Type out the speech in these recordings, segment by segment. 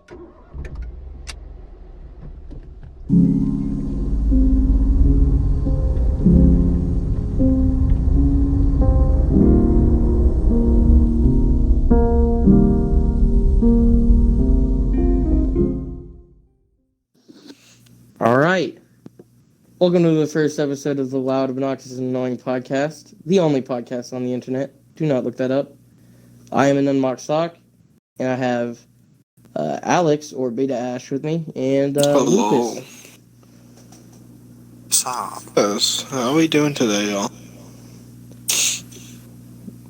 All right. Welcome to the first episode of the Loud, Obnoxious, and Annoying podcast, the only podcast on the internet. Do not look that up. I am an unmarked stock, and I have Alex, or Beta Ash, with me, and Hello. Lucas. Stop. Yes. How are we doing today, y'all?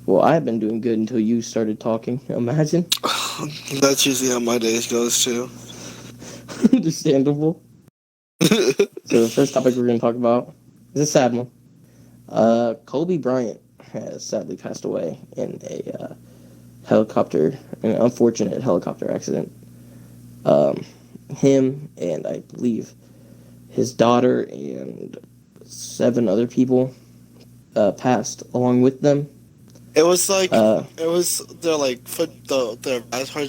Well, I've been doing good until you started talking. Imagine. That's usually how my days goes, too. Understandable. So the first topic we're going to talk about is a sad one. Kobe Bryant has sadly passed away in an unfortunate helicopter accident. Him and I believe his daughter and 7 other people passed along with them. It was like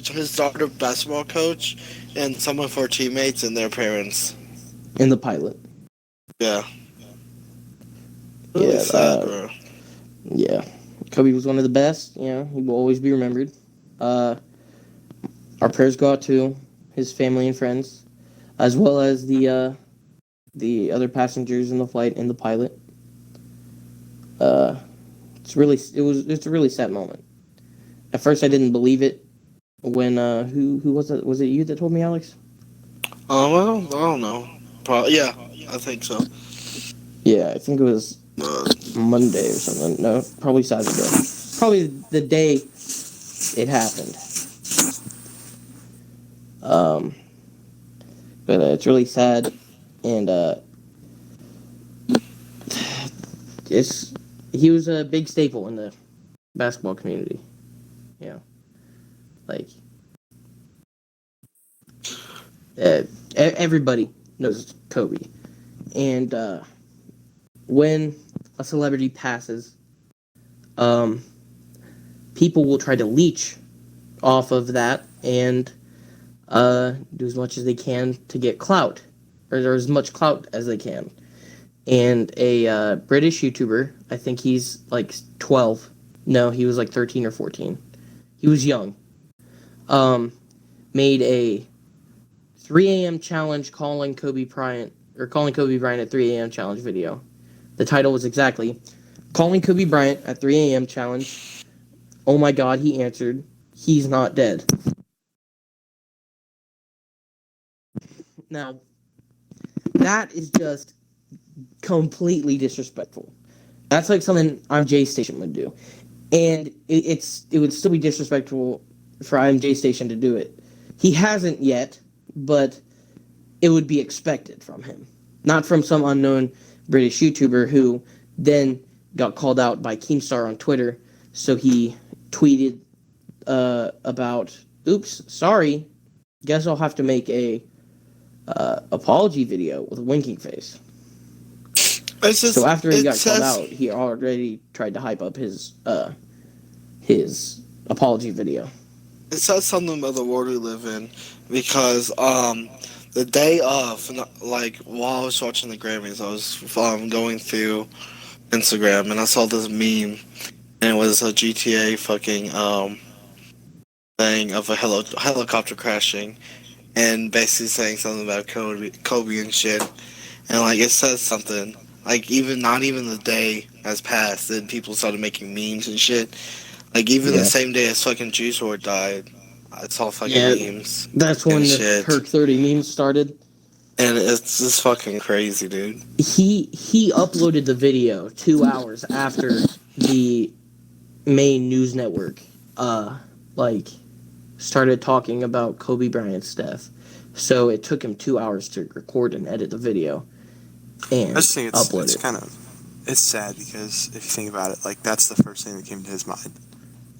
his daughter basketball coach and some of her teammates and their parents. And the pilot. Yeah. Really sad, bro. Yeah. Kobe was one of the best. He will always be remembered. Our prayers go out to his family and friends, as well as the other passengers in the flight and the pilot. It's a really sad moment. At first, I didn't believe it. When who was it? Was it you that told me, Alex? Well, I don't know. Yeah, I think so. Yeah, I think it was Monday or something. No, probably Saturday. Probably the day it happened. But it's really sad, and he was a big staple in the basketball community. Like everybody knows Kobe, and when a celebrity passes, people will try to leech off of that and do as much as they can to get clout, or as much clout as they can. And a British YouTuber, I think he's like 12. No, he was like 13 or 14. He was young. Made a 3 a.m. challenge calling Kobe Bryant at 3 a.m. challenge video. The title was exactly "Calling Kobe Bryant at 3 a.m. challenge. Oh my God, he answered. He's not dead." Now, that is just completely disrespectful. That's like something IMJ Station would do. And it would still be disrespectful for IMJ Station to do it. He hasn't yet, but it would be expected from him. Not from some unknown British YouTuber who then got called out by Keemstar on Twitter. So he tweeted about, "Oops, sorry. Guess I'll have to make a apology video with a winking face." So after he got called out, he already tried to hype up his apology video. It says something about the world we live in, because the day of, like, while I was watching the Grammys, I was going through Instagram, and I saw this meme, and it was a GTA fucking thing of a helicopter crashing, and basically saying something about Kobe and shit, and like it says something. Like, not even the day has passed, then people started making memes and shit. Like, even the same day as fucking Juice WRLD died, it's all fucking memes. That's when the Perk 30 memes started. And it's just fucking crazy, dude. He uploaded the video 2 hours after the main news network started talking about Kobe Bryant's death. So it took him 2 hours to record and edit the video. And I just think it's sad, because if you think about it, like, that's the first thing that came to his mind.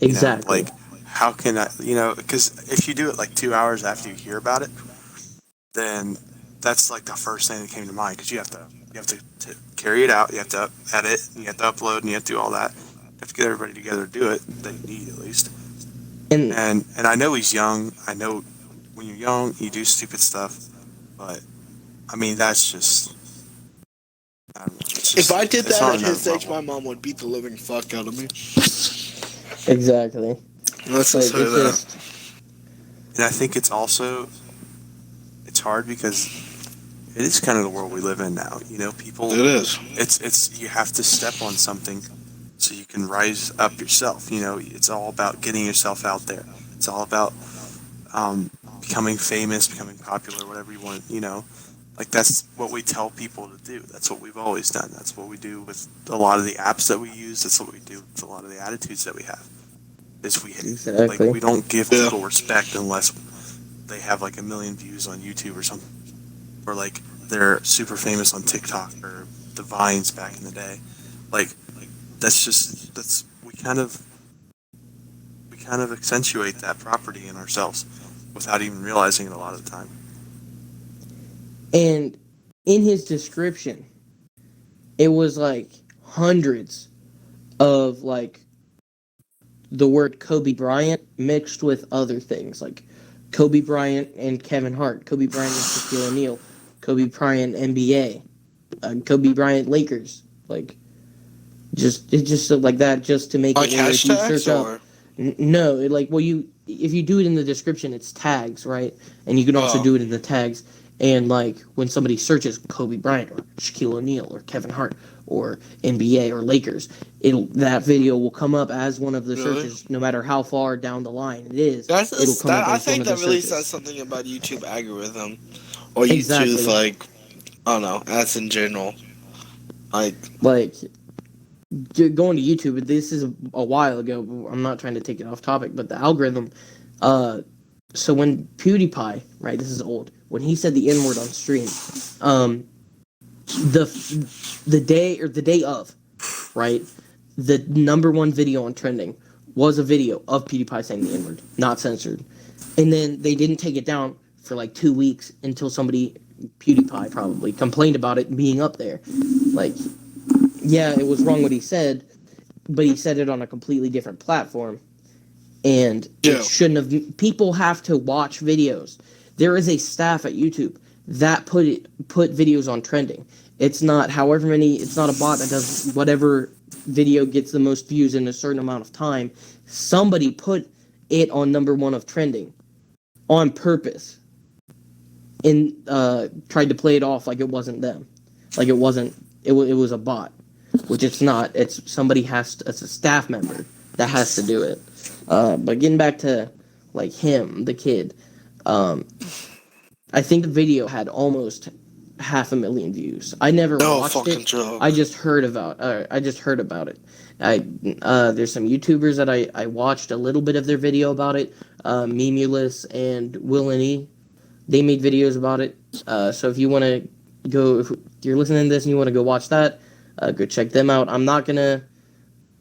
Exactly. Like, how can I, because if you do it like 2 hours after you hear about it, then that's like the first thing that came to mind, because you have to carry it out, you have to edit, and you have to upload, and you have to do all that. You have to get everybody together to do it, that you need at least. And I know he's young. I know when you're young, you do stupid stuff. But I mean, that's just. I don't know, it's just If I did it's that on at his another age, level. my mom would beat the living fuck out of me. Exactly. Let's just Like say it's that. just And I think it's hard because it is kind of the world we live in now. You know, people. It is. It's you have to step on something so you can rise up yourself. You know, it's all about getting yourself out there. It's all about becoming famous, becoming popular, whatever you want. You know, like that's what we tell people to do. That's what we've always done. That's what we do with a lot of the apps that we use. That's what we do with a lot of the attitudes that we have. Is exactly. we don't give Yeah. people respect unless they have like 1 million views on YouTube or something, or like they're super famous on TikTok or the Vines back in the day. Like that's we kind of accentuate that property in ourselves without even realizing it a lot of the time. And in his description, it was like hundreds of like the word Kobe Bryant mixed with other things like Kobe Bryant and Kevin Hart, Kobe Bryant and Shaquille O'Neal, Kobe Bryant NBA, Kobe Bryant Lakers, like just like that, just to make Like it where if you search hashtags up, or no, like well you if you do it in the description, it's tags, right? And you can also do it in the tags. And like when somebody searches Kobe Bryant or Shaquille O'Neal or Kevin Hart or NBA or Lakers, that video will come up as one of the Really? searches, no matter how far down the line it is. That's It'll come up I as one think of the that really searches. says something about YouTube algorithm or Exactly. YouTube's like I don't know, as in general. Like Like going to YouTube, this is a while ago. But I'm not trying to take it off topic, but the algorithm. So when PewDiePie, right, this is old, when he said the N word on stream, the day of, right, the number one video on trending was a video of PewDiePie saying the N word, not censored, and then they didn't take it down for like 2 weeks until somebody, PewDiePie probably, complained about it being up there, like. Yeah, it was wrong what he said, but he said it on a completely different platform. And Yeah. it shouldn't have. People have to watch videos. There is a staff at YouTube that put videos on trending. It's not however many. It's not a bot that does whatever video gets the most views in a certain amount of time. Somebody put it on number one of trending on purpose and tried to play it off like it wasn't them, like it wasn't. It was a bot. Which it's not. It's somebody it's a staff member that has to do it. But getting back to like him, the kid, I think the video had almost 500,000 views. I never no watched fucking it. joke. I just heard about. It. There's some YouTubers that I watched a little bit of their video about it. Memulous and Will and E. They made videos about it. So if you want to go, if you're listening to this and you want to go watch that, go check them out. I'm not gonna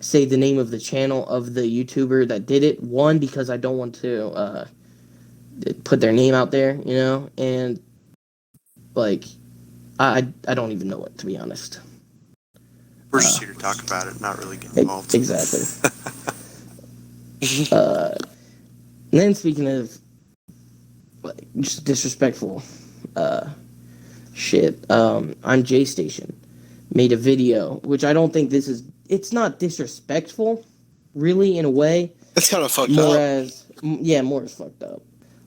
say the name of the channel of the YouTuber that did it. One, because I don't want to put their name out there, you know, and like I don't even know it, to be honest. We're just here to talk about it, not really get involved. Exactly. And then speaking of like just disrespectful shit, I'm J Station made a video, which I don't think it's not disrespectful, really, in a way. It's kind of fucked More up. more as fucked up.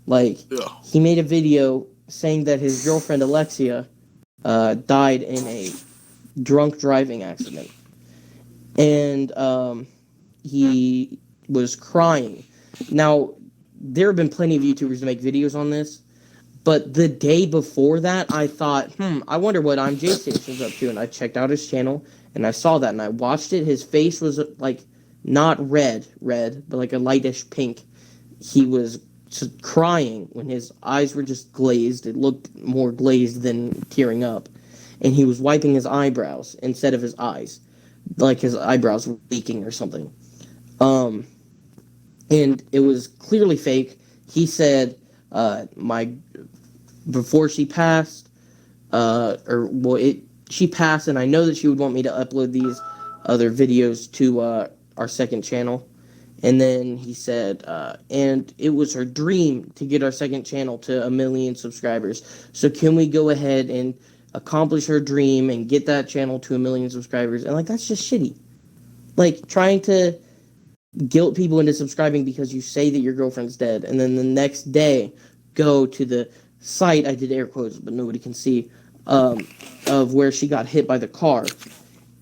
Like, Yeah. he made a video saying that his girlfriend Alexia died in a drunk driving accident. And he was crying. Now, there have been plenty of YouTubers to make videos on this, but the day before that, I thought, I wonder what I'm J Station's up to, and I checked out his channel, and I saw that, and I watched it. His face was, like, not red, but, like, a lightish pink. He was just crying when his eyes were just glazed. It looked more glazed than tearing up. And he was wiping his eyebrows instead of his eyes. Like his eyebrows were leaking or something. And it was clearly fake. He said, before she passed, she passed, and I know that she would want me to upload these other videos to our second channel. And then he said, and it was her dream to get our second channel to 1 million subscribers. So can we go ahead and accomplish her dream and get that channel to 1 million subscribers? And like, that's just shitty. Like, trying to guilt people into subscribing because you say that your girlfriend's dead, and then the next day go to the site, I did air quotes, but nobody can see, of where she got hit by the car.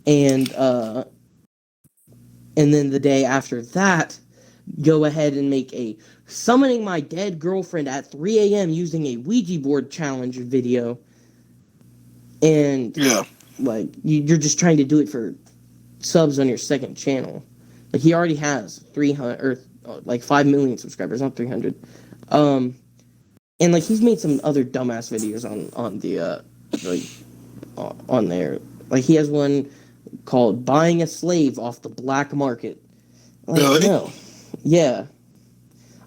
And then the day after that, go ahead and make a summoning my dead girlfriend at 3 a.m. using a Ouija board challenge video. And, Yeah. like, you're just trying to do it for subs on your second channel. Like, he already has 300, or, like, 5 million subscribers, not 300. And, like, he's made some other dumbass videos on the, like, on there. Like, he has one called Buying a Slave Off the Black Market. Like, Really? no. Yeah.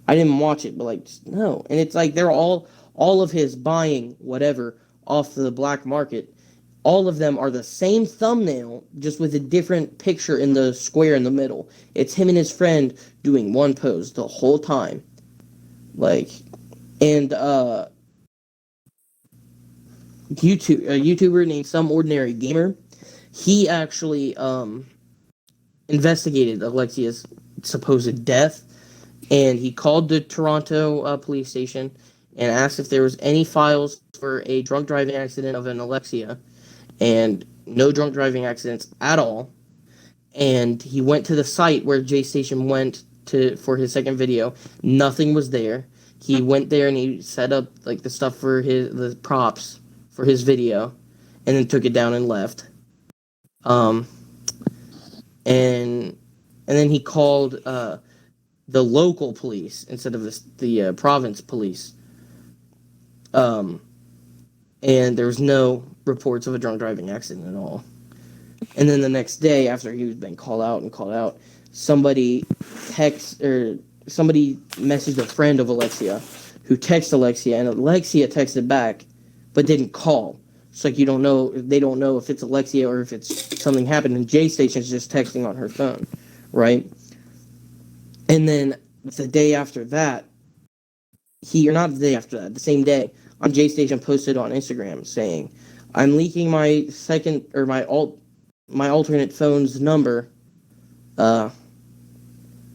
I didn't watch it, but, like, no. And it's like they're all of his buying whatever off the black market. All of them are the same thumbnail, just with a different picture in the square in the middle. It's him and his friend doing one pose the whole time. Like, and, a YouTuber named Some Ordinary Gamer, he actually investigated Alexia's supposed death, and he called the Toronto police station and asked if there was any files for a drunk driving accident of an Alexia, and no drunk driving accidents at all. And he went to the site where J Station went to for his second video. Nothing was there. He went there and he set up like the stuff for the props for his video, and then took it down and left. And then he called the local police instead of the province police. And there was no reports of a drunk driving accident at all. And then the next day, after he had been called out, somebody messaged a friend of Alexia, who texted Alexia, and Alexia texted back, but didn't call. It's like they don't know if it's Alexia or if it's something happened, and J Station's just texting on her phone, right? And then the day after that, the same day, on J Station posted on Instagram saying, "I'm leaking my my alternate phone's number,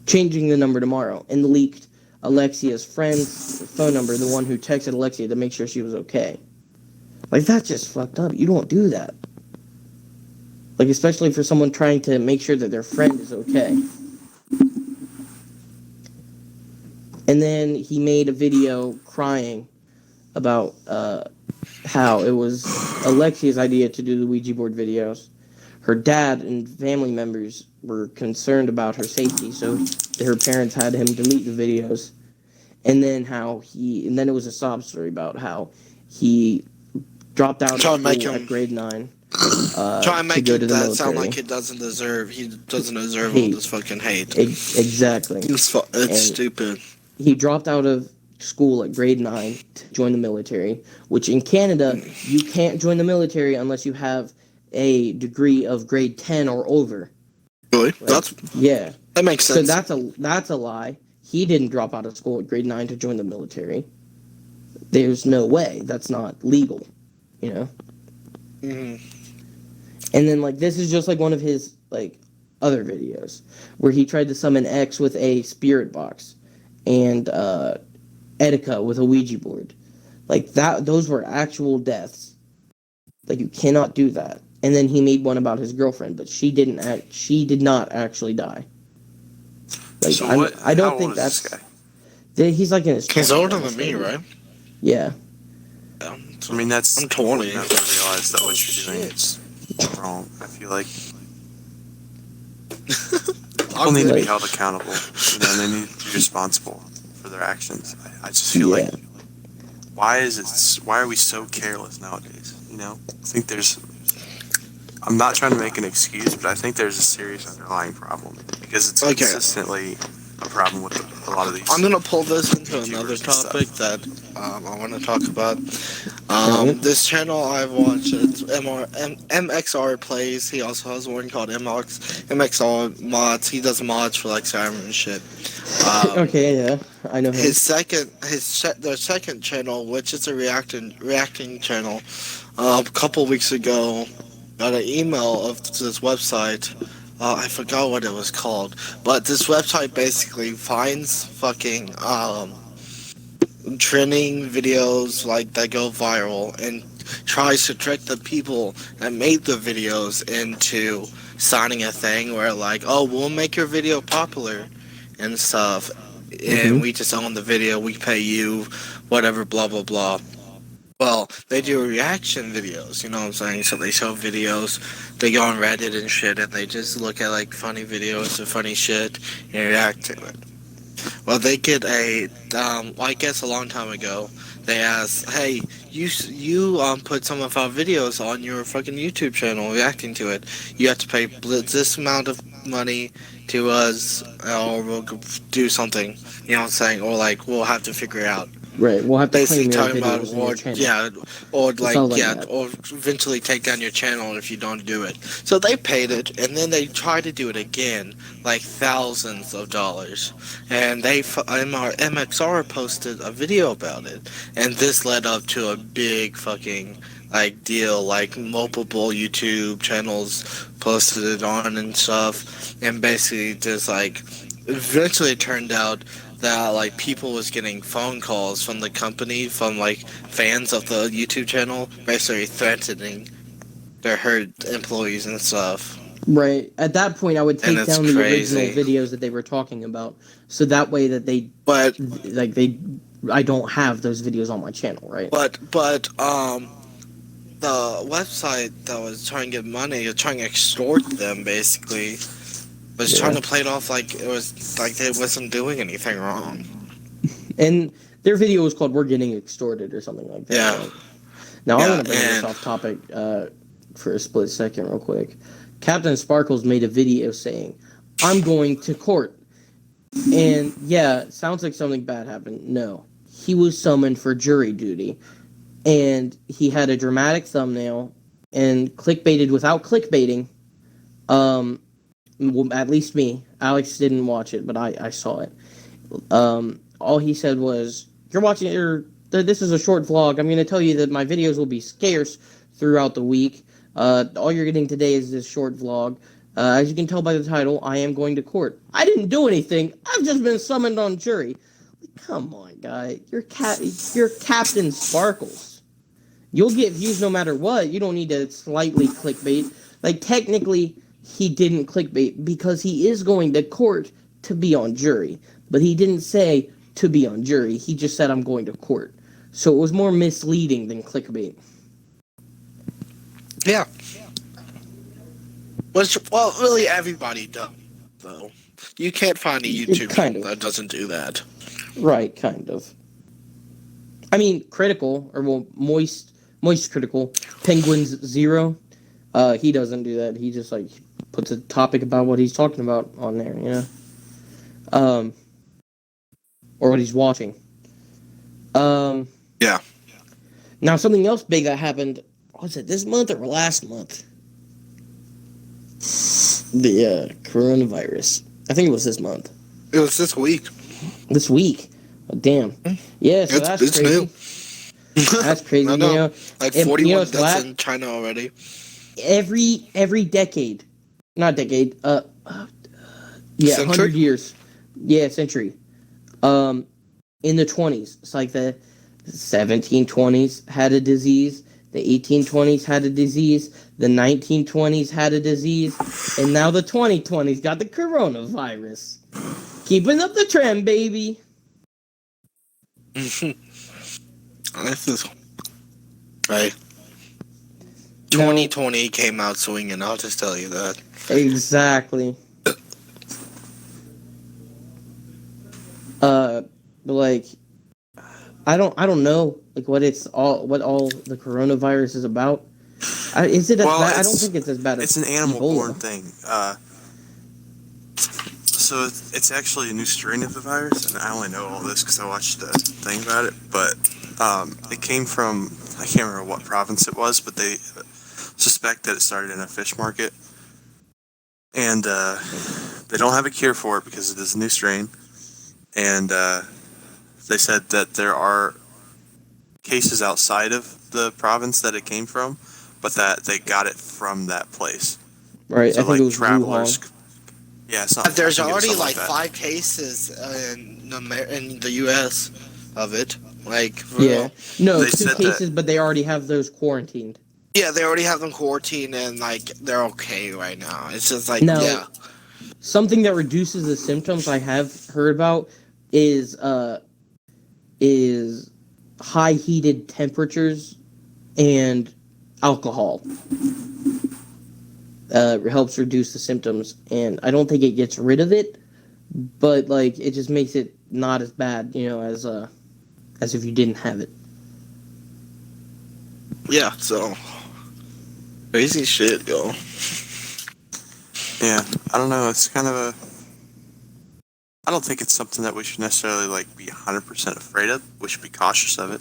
changing the number tomorrow," and leaked Alexia's friend's phone number, the one who texted Alexia to make sure she was okay. Like, that's just fucked up. You don't do that. Like, especially for someone trying to make sure that their friend is okay. And then he made a video crying about how it was Alexia's idea to do the Ouija board videos. Her dad and family members were concerned about her safety, so her parents had him delete the videos. And then it was a sob story about how he dropped out of school at grade 9. Try and make to go to it the that sound military. like he doesn't deserve all Hate. this fucking hate. Exactly. It's stupid. He dropped out of school at grade 9 to join the military, which in Canada, you can't join the military unless you have a degree of grade 10 or over. Really? Like, That makes sense. So that's a lie. He didn't drop out of school at grade 9 to join the military. There's no way. That's not legal, you know? Mm-hmm. And then, like, this is just, like, one of his, like, other videos where he tried to summon X with a spirit box and Etika with a Ouija board. Like, those were actual deaths. Like, you cannot do that. And then he made one about his girlfriend, but she did not actually die. Like, so I don't how think old is this that's... He's, like, in his 20s. He's older than me, right? Yeah. I mean, that's... I'm 20. You have to realize that what you're doing is wrong. I feel like people need to be held accountable. You know, and they need to be responsible for their actions. I just feel like, why are we so careless nowadays? You know, I think I'm not trying to make an excuse, but I think there's a serious underlying problem because it's consistently a problem with a lot of these. I'm gonna pull this into another YouTubers and stuff. topic that I want to talk about. Alright. This channel I've watched, it's MXR Plays. He also has one called MXR Mods. He does mods for like Skyrim and shit. Okay, yeah, I know him. Their second channel, which is a reacting channel, a couple weeks ago, got an email of this website. I forgot what it was called, but this website basically finds fucking trending videos like that go viral and tries to trick the people that made the videos into signing a thing where like, oh, we'll make your video popular and stuff, and we just own the video, we pay you, whatever, blah blah blah. Well, they do reaction videos, you know what I'm saying? So they show videos, they go on Reddit and shit, and they just look at like funny videos or funny shit and react to it. Well, they get I guess a long time ago, they asked, hey, you put some of our videos on your fucking YouTube channel reacting to it. You have to pay this amount of money to us, or we'll do something, you know what I'm saying? Or like, we'll have to figure it out. Right, we'll have to Basically claim your talking about, videos on your channel. or eventually take down your channel if you don't do it. So they paid it, and then they tried to do it again, like thousands of dollars. And MXR posted a video about it, and this led up to a big fucking like deal, like multiple YouTube channels posted it on and stuff, and basically just like eventually it turned out that like people was getting phone calls from the company, from like fans of the YouTube channel, basically threatening their hurt employees and stuff. Right. At that point, I would take And down it's the crazy. original videos that they were talking about, so that way that But I don't have those videos on my channel, right? the website that was trying to get money, trying to extort them basically, was trying to play it off like it was like they wasn't doing anything wrong. And their video was called "We're Getting Extorted" or something like that. Yeah. Right? Now I'm Yeah, gonna bring this off topic for a split second, real quick. Captain Sparkles made a video saying, "I'm going to court," and yeah, it sounds like something bad happened. No, he was summoned for jury duty, and he had a dramatic thumbnail and clickbaited without clickbaiting. Well, at least me. Alex didn't watch it, but I saw it. All he said was, "You're watching it. This is a short vlog. I'm going to tell you that my videos will be scarce throughout the week. All you're getting today is this short vlog. As you can tell by the title, I am going to court. I didn't do anything. I've just been summoned on jury." Come on, guy. You're Captain Sparkles. You'll get views no matter what. You don't need to slightly clickbait. Like, technically, he didn't clickbait because he is going to court to be on jury. But he didn't say to be on jury. He just said, "I'm going to court." So it was more misleading than clickbait. Yeah. Which, well, really everybody does, though. You can't find a YouTube channel that doesn't do that. Right, kind of. I mean, Critical, or well, Moist Critical, Penguins Zero, he doesn't do that. He just, like, puts a topic about what he's talking about on there, you know? Or what he's watching. Yeah. Now, something else big that happened, was it this month or last month? The coronavirus. I think it was this month. It was this week. This week. Oh, damn. Yeah, so that's it's crazy. new. That's crazy. I know. You know, Like and, 41 you know, deaths in China already. Every decade, not decade, yeah, Century? 100 years. Yeah, century. In the 20s, it's like the 1720s had a disease, the 1820s had a disease, the 1920s had a disease, and now the 2020s got the coronavirus. Keeping up the trend, baby. This is right. No. 2020 came out swinging. I'll just tell you that. Exactly. But like, I don't know like what all the coronavirus is about. Is it as bad? I don't think it's as bad as it's an animal-borne thing. So it's actually a new strain of the virus, and I only know all this because I watched a thing about it. But it came from, I can't remember what province it was, but they suspect that it started in a fish market, and they don't have a cure for it because it is a new strain. And they said that there are cases outside of the province that it came from, but that they got it from that place. Right, So I think it was travelers. Wuhan. Yeah, There's I think it was already something like that. 5 cases in the U.S. of it. Like, for Yeah. real. No, They 2 said cases, but they already have those quarantined. Yeah, they already have them quarantined and like they're okay right now. It's just like, No. yeah. Something that reduces the symptoms I have heard about is high heated temperatures and alcohol. Helps reduce the symptoms, and I don't think it gets rid of it, but like it just makes it not as bad, as if you didn't have it. Yeah, so crazy shit, yo. Yeah, I don't know. It's kind of a. I don't think it's something that we should necessarily like be 100% afraid of. We should be cautious of it.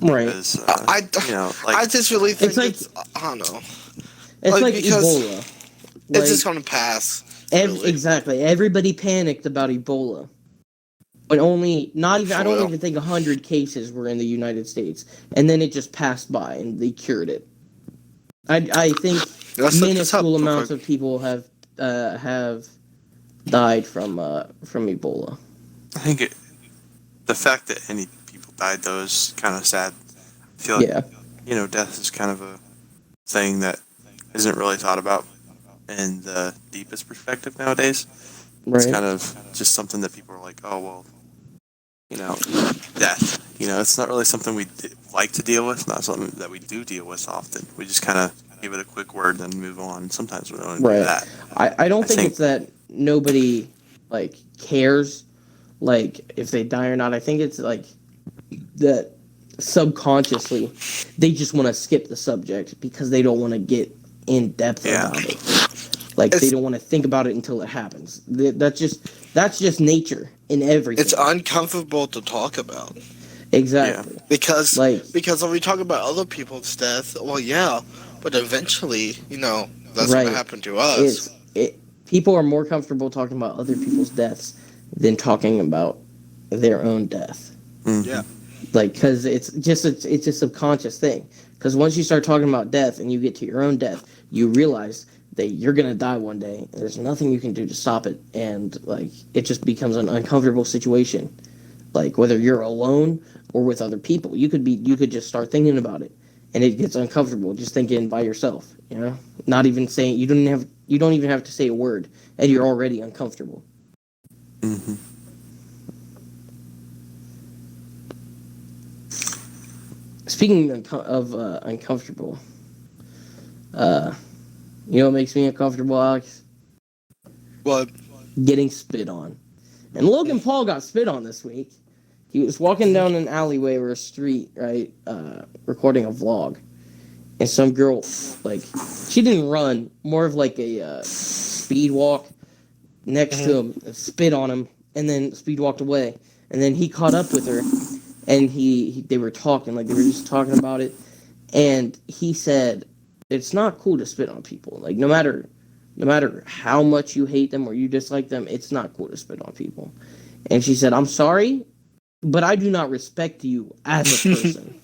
Right. Because, I just really think it's like- it's I don't know. It's like because Ebola. It's just gonna pass. Really. Exactly. Everybody panicked about Ebola. But only, not even, I don't Well. even think 100 cases were in the United States. And then it just passed by and they cured it. I think Let's look this up minuscule real amounts quick. of people have died from Ebola. I think the fact that any people died though is kind of sad. I feel like Yeah. death is kind of a thing that isn't really thought about in the deepest perspective nowadays. It's Right. kind of just something that people are like, oh well, death. It's not really something we like to deal with. Not something that we do deal with often. We just kind of give it a quick word and move on. And sometimes we don't do Right. that. I don't think it's that nobody cares if they die or not. I think it's that subconsciously they just want to skip the subject because they don't want to get in depth about it. They don't want to think about it until it happens. That's just nature in everything. It's uncomfortable to talk about. Exactly. Yeah. Because when we talk about other people's death, well, yeah, but eventually, that's going to happen to us. People are more comfortable talking about other people's deaths than talking about their own death. Mm-hmm. Yeah. Because it's a subconscious thing. Because once you start talking about death and you get to your own death, you realize that you're gonna die one day. And there's nothing you can do to stop it, and it just becomes an uncomfortable situation. Whether you're alone or with other people, you could just start thinking about it, and it gets uncomfortable just thinking by yourself. Not even saying you don't even have to say a word, and you're already uncomfortable. Mm-hmm. Speaking of uncomfortable, what makes me uncomfortable, Alex? What? Getting spit on. And Logan Paul got spit on this week. He was walking down an alleyway or a street, right, recording a vlog. And some girl, she didn't run, more of a speed walk next to him, spit on him, and then speed walked away. And then he caught up with her, and they were talking, they were just talking about it. And he said, it's not cool to spit on people. No matter how much you hate them or you dislike them, it's not cool to spit on people. And she said, I'm sorry, but I do not respect you as a person.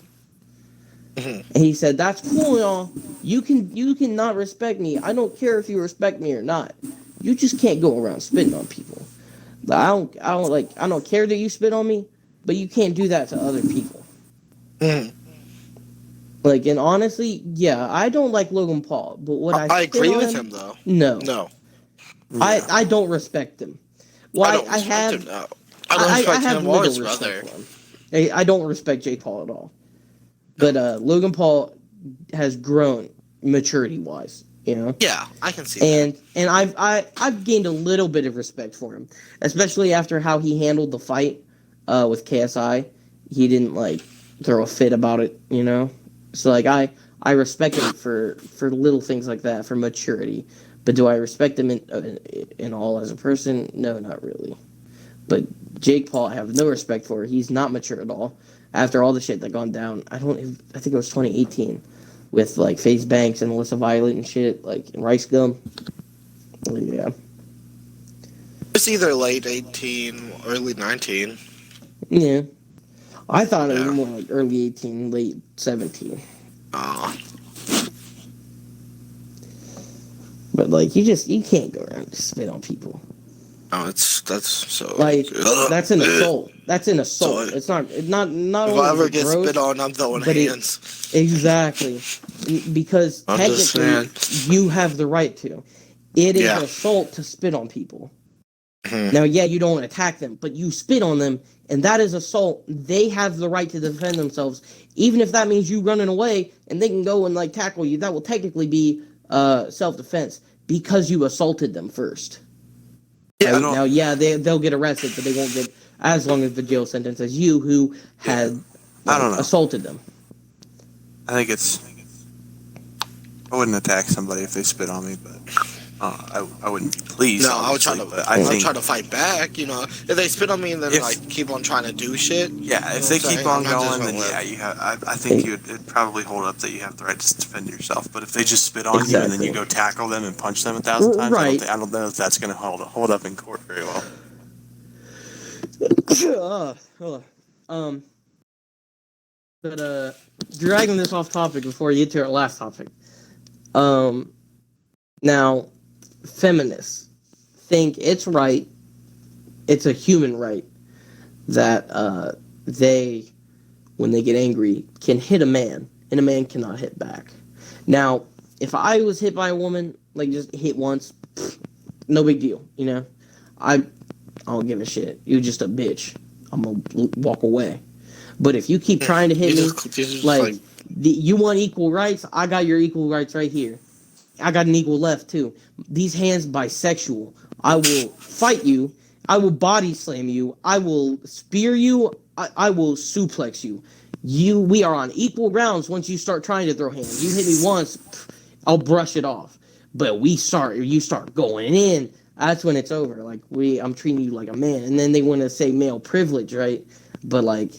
And he said, that's cool, y'all. You can not respect me. I don't care if you respect me or not. You just can't go around spitting on people. I don't care that you spit on me, but you can't do that to other people. And honestly, yeah, I don't like Logan Paul, but what I agree with him though. No. I don't respect him. Well, I don't respect him. No. I don't respect him or his brother. I don't respect Jake Paul at all. But Logan Paul has grown maturity wise, Yeah, I can see that. And I've gained a little bit of respect for him, especially after how he handled the fight with KSI. He didn't throw a fit about it, So I respect him for little things like that, for maturity. But do I respect them in all as a person? No, not really. But Jake Paul, I have no respect for. He's not mature at all. After all the shit that gone down, I think it was 2018 with like FaZe Banks and Melissa Violet and shit, like in Rice Gum. Yeah. It's either late 18, early 19. Yeah. I thought it Yeah. was more like early 18, late 17. But like you can't go around and spit on people. Oh, that's so Like that's an assault. That's an assault. So, It's not if only I ever get gross, spit on, I'm throwing but hands. exactly. Because I'm just technically saying. you have the right to. It is Yeah. assault to spit on people. Mhm. Now, yeah, you don't attack them, but you spit on them, and that is assault. They have the right to defend themselves, even if that means you running away, and they can go and like tackle you. That will technically be self-defense because you assaulted them first. Yeah, Right? Now, yeah, they'll get arrested, but they won't get as long as the jail sentence as you who had I don't know. assaulted them. I think I wouldn't attack somebody if they spit on me, but I wouldn't be pleased. No, I would try to. But I would try to fight back. You know, if they spit on me and then like keep on trying to do shit. Yeah, if know they what I'm keep saying? on I'm not just going, then gonna yeah, let- you have. I think it'd probably hold up that you have the right to defend yourself. But if they just spit on you and then you go tackle them and punch them 1,000 times, Right. I don't know if that's going to hold up in court very well. But dragging this off topic before we get to our last topic. Now, feminists think it's right. It's a human right that they, when they get angry, can hit a man, and a man cannot hit back. Now, if I was hit by a woman, like just hit once, no big deal, you know. I don't give a shit. You're just a bitch. I'm gonna walk away. But if you keep trying to hit me, like you want equal rights, I got your equal rights right here. I got an equal left too. These hands bisexual. I will fight you. I will body slam you. I will spear you. I will suplex you. We are on equal grounds once you start trying to throw hands. You hit me once, I'll brush it off. But you start going in, that's when it's over. Like I'm treating you like a man. And then they want to say male privilege, right? But like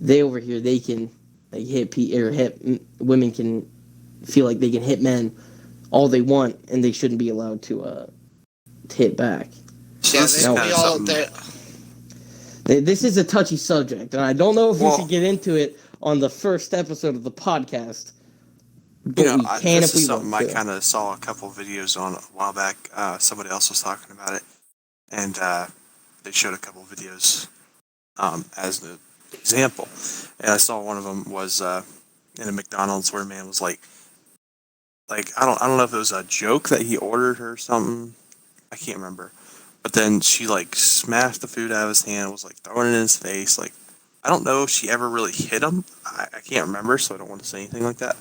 they over here, they can like women can feel like they can hit men all they want, and they shouldn't be allowed to hit back. This is a touchy subject, and I don't know if we should get into it on the first episode of the podcast. But we can if we want to. I kind of saw a couple of videos on a while back. Somebody else was talking about it, and they showed a couple of videos as an example. And I saw one of them was in a McDonald's where a man was like I don't know if it was a joke that he ordered her or something. I can't remember. But then she like smashed the food out of his hand, was like throwing it in his face. Like I don't know if she ever really hit him. I can't remember, so I don't want to say anything like that.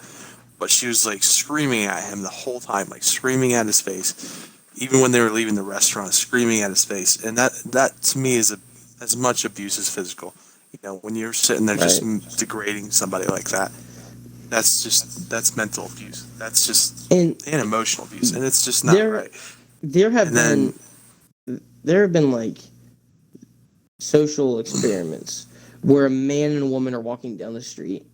But she was like screaming at him the whole time, like screaming at his face. Even when they were leaving the restaurant, screaming at his face. And that to me is as much abuse as physical. You know, when you're sitting there just degrading somebody like that. That's mental abuse. That's just and emotional abuse, and it's just not right. There have been like social experiments where a man and a woman are walking down the street,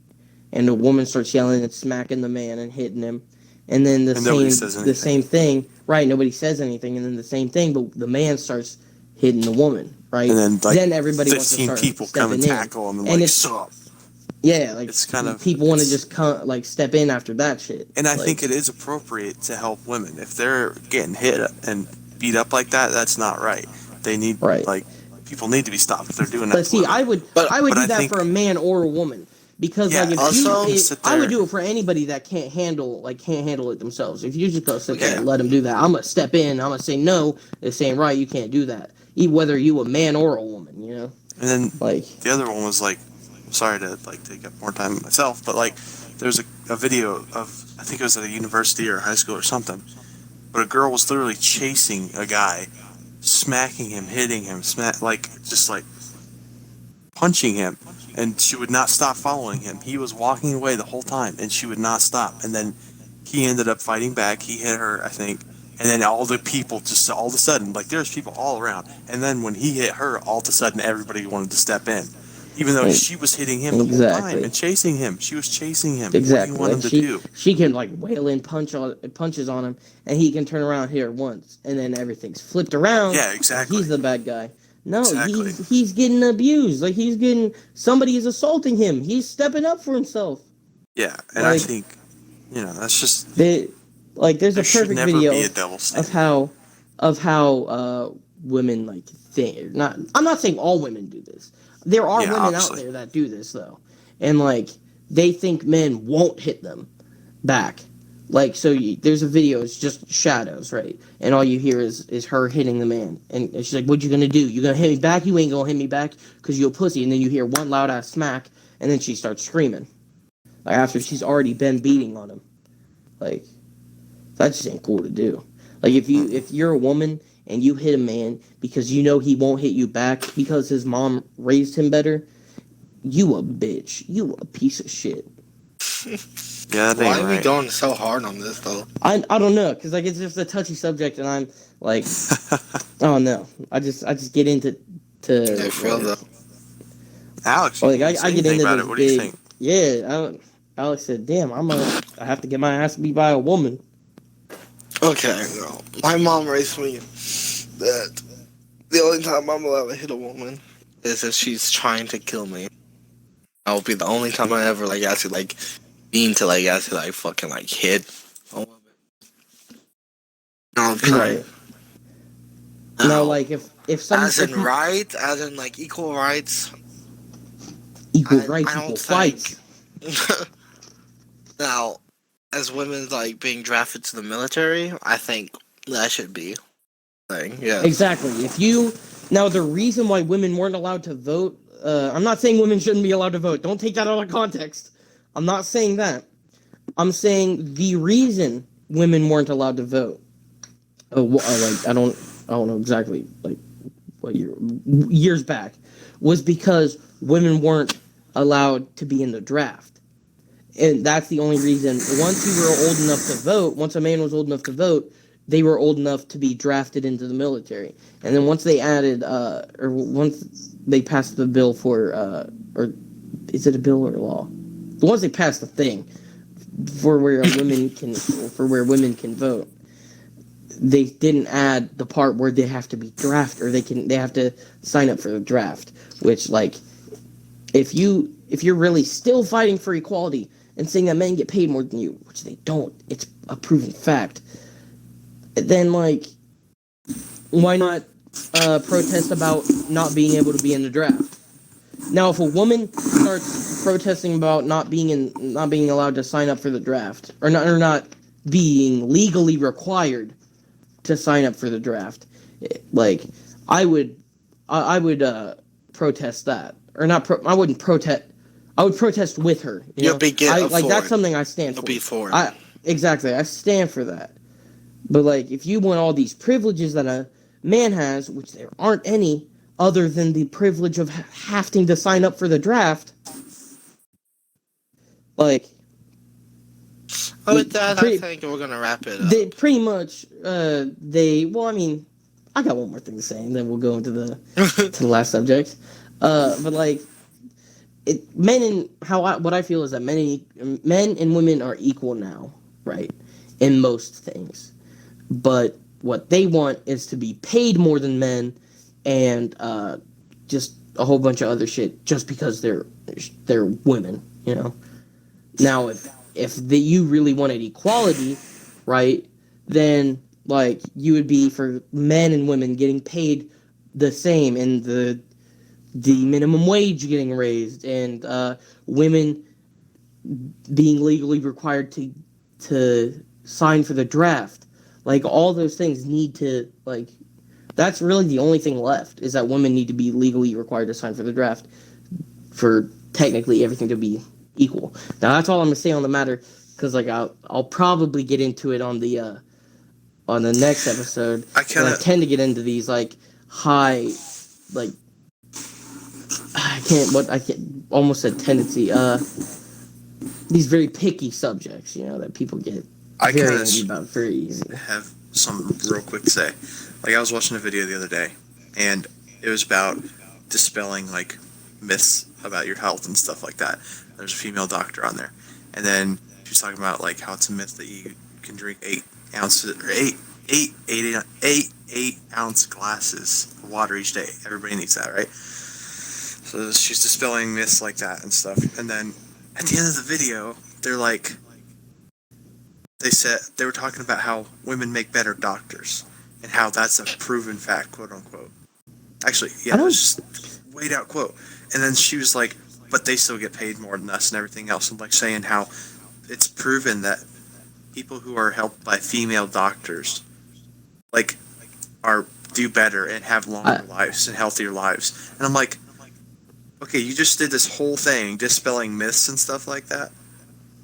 and the woman starts yelling and smacking the man and hitting him, and then the same thing, right? Nobody says anything, and then the same thing, but the man starts hitting the woman, right? And then everybody wants to start people come and tackle him and sup. Yeah, like it's kind of people want to just step in after that shit. And I think it is appropriate to help women if they're getting hit and beat up like that. That's not right. They need people need to be stopped if they're doing that. But see, I would do that for a man or a woman because I would do it for anybody that can't handle it themselves. If you just go sit there and let them do that, I'm gonna step in. I'm gonna say no. They're saying right, you can't do that, whether you a man or a woman. You know. And then the other one was like. Sorry to take up more time myself, but there's a video of I think it was at a university or high school or something, but a girl was literally chasing a guy, smacking him, hitting him, punching him, and she would not stop following him. He was walking away the whole time, and she would not stop. And then he ended up fighting back. He hit her, I think, And then all the people just all of a sudden, like there's people all around. And then when he hit her, all of a sudden everybody wanted to step in. Even though she was hitting him the whole time and chasing him. She was chasing him. Exactly. What do you want him to do? She can like wail in punches on him, and he can turn around here once, and then everything's flipped around. Yeah, exactly. He's the bad guy. No, exactly. he's getting abused. Like somebody is assaulting him. He's stepping up for himself. Yeah, and like, I think, that's just there's a perfect video of how women like think. I'm not saying all women do this. There are women obviously out there that do this though, and like they think men won't hit them back. Like there's a video. It's just shadows, right? And all you hear is her hitting the man, and she's like, "What you gonna do? You gonna hit me back? You ain't gonna hit me back because you a pussy." And then you hear one loud ass smack, and then she starts screaming, like after she's already been beating on him. Like that just ain't cool to do. Like if you're a woman and you hit a man because you know he won't hit you back because his mom raised him better, you a bitch. You a piece of shit. Yeah, why are we going so hard on this though? I don't know, because like it's just a touchy subject, and I'm like, oh no, I just get into I feel that. Alex, like I get into about this it. What big, do you think? Yeah, Alex said, "Damn, I have to get my ass beat by a woman." Okay, no. My mom raised me that the only time I'm allowed to hit a woman is if she's trying to kill me. That will be the only time I ever actually fucking hit a woman. No, right. No, like if someone as in equal rights. Equal rights, equal fights. Now, as women being drafted to the military, I think that should be a thing. Yeah. Exactly. The reason why women weren't allowed to vote, I'm not saying women shouldn't be allowed to vote. Don't take that out of context. I'm not saying that. I'm saying the reason women weren't allowed to vote. I don't know exactly what years back was because women weren't allowed to be in the draft. And that's the only reason. Once you were old enough to vote, once a man was old enough to vote, they were old enough to be drafted into the military. And then once they added, once they passed the bill for, or is it a bill or a law? Once they passed the thing for where women can vote, they didn't add the part where they have to be drafted, or they have to sign up for the draft. Which, if you're really still fighting for equality and saying that men get paid more than you, which they don't, it's a proven fact, then why not protest about not being able to be in the draft? Now, if a woman starts protesting about not being allowed to sign up for the draft, or not being legally required to sign up for the draft, I would protest that, or not. I wouldn't protest. I would protest with her. That's something I stand for. You'll be for it. Exactly, I stand for that. But if you want all these privileges that a man has, which there aren't any other than the privilege of having to sign up for the draft, I think we're gonna wrap it up. They pretty much, I got one more thing to say, and then we'll go into the to the last subject. What I feel is that men and women are equal now, right? In most things, but what they want is to be paid more than men, and just a whole bunch of other shit just because they're women, Now, if you really wanted equality, right, then you would be for men and women getting paid the same, and the minimum wage getting raised, and women being legally required to sign for the draft. All those things need to that's really the only thing left, is that women need to be legally required to sign for the draft for technically everything to be equal. Now that's all I'm gonna say on the matter, because I'll probably get into it on the next episode. I tend to get into these high I can't almost said tendency these very picky subjects, that people get very angry about very easy. Have something real quick to say. Like, I was watching a video the other day, and it was about dispelling, like, myths about your health and stuff like that. There's a female doctor on there. And then she was talking about, like, how it's a myth that you can drink 8 ounces, or 8-ounce glasses of water each day. Everybody needs that, right? So she's dispelling myths like that and stuff. And then at the end of the video, they're like, they were talking about how women make better doctors and how that's a proven fact, quote unquote. Actually, yeah, it was just weighed out quote. And then she was like, but they still get paid more than us and everything else. And like saying how it's proven that people who are helped by female doctors, like, do better and have longer lives and healthier lives. And I'm like, okay, you just did this whole thing dispelling myths and stuff like that.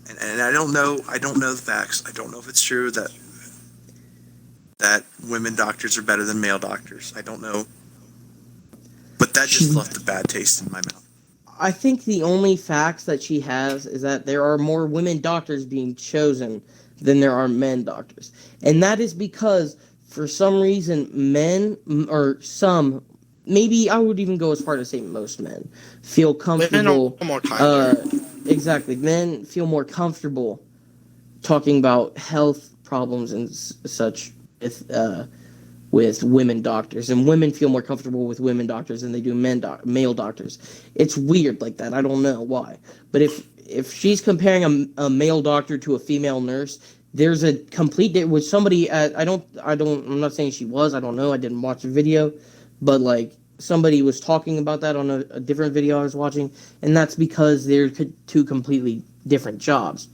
And I don't know the facts. I don't know if it's true that women doctors are better than male doctors. I don't know. But that just left a bad taste in my mouth. I think the only facts that she has is that there are more women doctors being chosen than there are men doctors. And that is because, for some reason, men, or some, maybe I would even go as far to say most men, feel comfortable. More kinder. Exactly. Men feel more comfortable talking about health problems and such with women doctors, and women feel more comfortable with women doctors than they do male doctors. It's weird like that. I don't know why. But if she's comparing a male doctor to a female nurse, there's a complete with somebody I'm not saying she was. I don't know. I didn't watch the video, but like somebody was talking about that on a different video I was watching, and that's because they're two completely different jobs.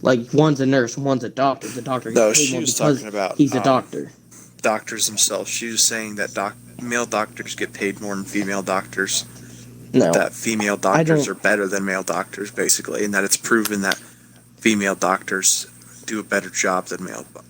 Like, one's a nurse, one's a doctor. The doctor gets paid more because he's a doctor. Doctors themselves. She was saying that male doctors get paid more than female doctors. No, that female doctors are better than male doctors, basically, and that it's proven that female doctors do a better job than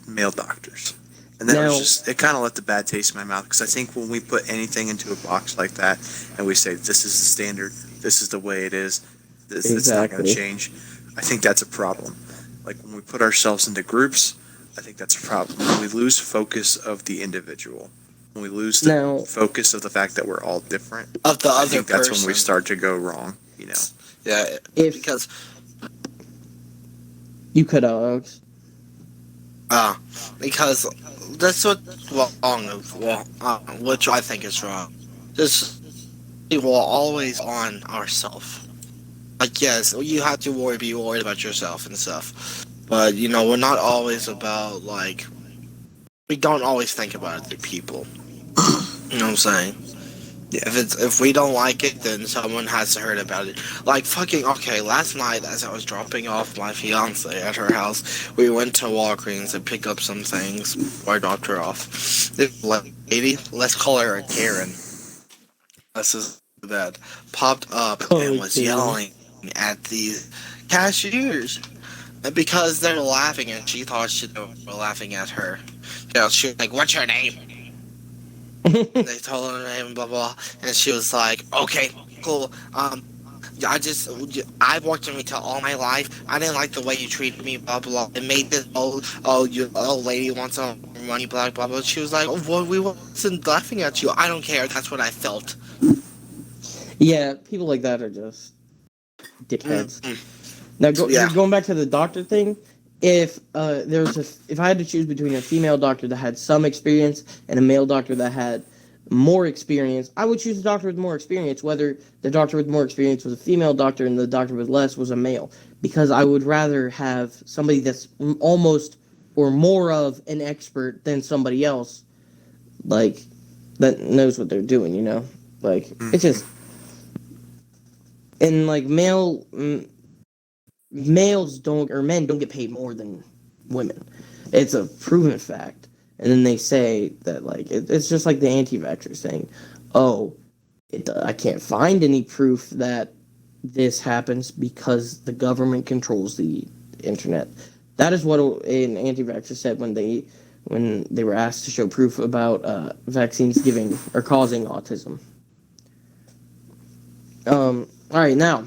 male doctors. And that was just, it kind of left a bad taste in my mouth, because I think when we put anything into a box like that and we say, this is the standard, this is the way it is, it's not going to change, I think that's a problem. Like, when we put ourselves into groups, I think that's a problem. When we lose focus of the individual, when we lose the focus of the fact that we're all different, of the I other think that's when we start to go wrong, you know? Yeah, because... You could, Alex. Because that's what's wrong, which I think is wrong. Just, we're always on ourselves. Like, yes, you have to be worried about yourself and stuff. But, you know, we're not always about, like, we don't always think about other people. You know what I'm saying? Yeah. If we don't like it, then someone has to hear about it. Like, okay, last night as I was dropping off my fiance at her house, we went to Walgreens and picked up some things before I dropped her off. This lady, let's call her a Karen, this is that, popped up and was yelling at these cashiers because they're laughing, and she thought they were laughing at her. You know, she was like, "What's your name?" They told her name, blah blah, and she was like, "Okay, cool. I've worked in retail all my life. I didn't like the way you treated me, blah blah. It made this you old lady wants some money, blah blah blah." She was like, "Oh, well, we wasn't laughing at you. I don't care. That's what I felt." Yeah, people like that are just dickheads. Now, going back to the doctor thing, if I had to choose between a female doctor that had some experience and a male doctor that had more experience, I would choose the doctor with more experience, whether the doctor with more experience was a female doctor and the doctor with less was a male, because I would rather have somebody that's almost or more of an expert than somebody else, like, that knows what they're doing, you know? Like, it's just... And, like, males don't, or men don't get paid more than women. It's a proven fact. And then they say that, like, it's just like the anti-vaxxers saying, I can't find any proof that this happens because the government controls the internet. That is what an anti-vaxxer said when they were asked to show proof about vaccines giving or causing autism. All right, now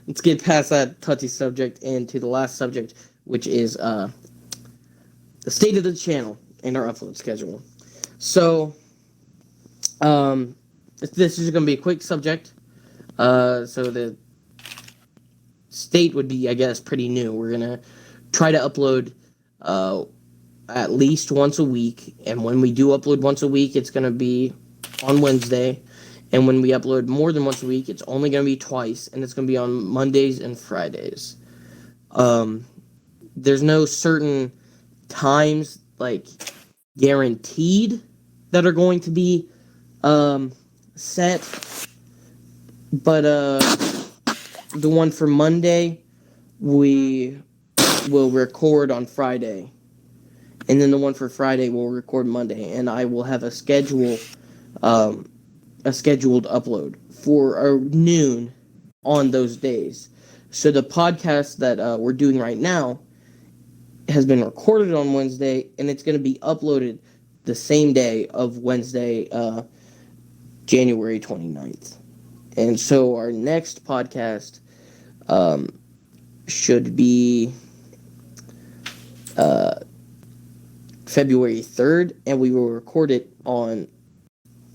let's get past that touchy subject and to the last subject, which is the state of the channel. and our upload schedule. So, this is going to be a quick subject. So the state would be, I guess, pretty new. We're going to try to upload at least once a week. And when we do upload once a week, it's going to be on Wednesday. And when we upload more than once a week, it's only going to be twice. And it's going to be on Mondays and Fridays. There's no certain times, like, guaranteed that are going to be set. But the one for Monday, we will record on Friday. And then the one for Friday, we'll record Monday. And I will have a scheduled upload for noon on those days. So the podcast that we're doing right now has been recorded on Wednesday, and it's going to be uploaded the same day of Wednesday, January 29th. And so our next podcast should be February 3rd, and we will record it on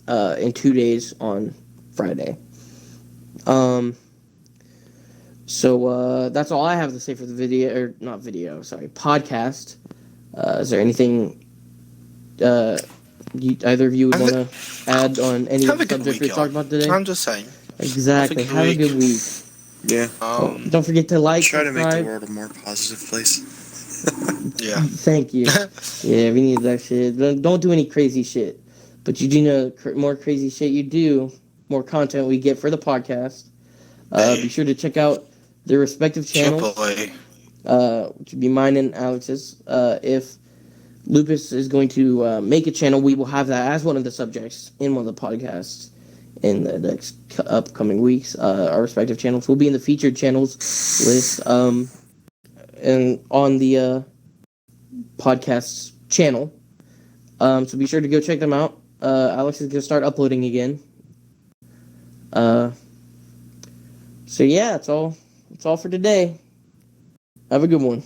in 2 days on Friday. So that's all I have to say for the podcast. Is there anything either of you would want to add on any of the subject we talked about today? I'm just saying. Exactly. Have a good week. Yeah. Don't forget to like, try subscribe. to make the world a more positive place. Yeah. Thank you. Yeah, we need that shit. Don't do any crazy shit. But you do know more crazy shit you do, more content we get for the podcast. Be sure to check out their respective channels. Which would be mine and Alex's. If Lupus is going to make a channel, we will have that as one of the subjects in one of the podcasts in the next upcoming weeks. Our respective channels will be in the featured channels list and on the podcast's channel. So be sure to go check them out. Alex is going to start uploading again. So yeah, that's all for today. Have a good one.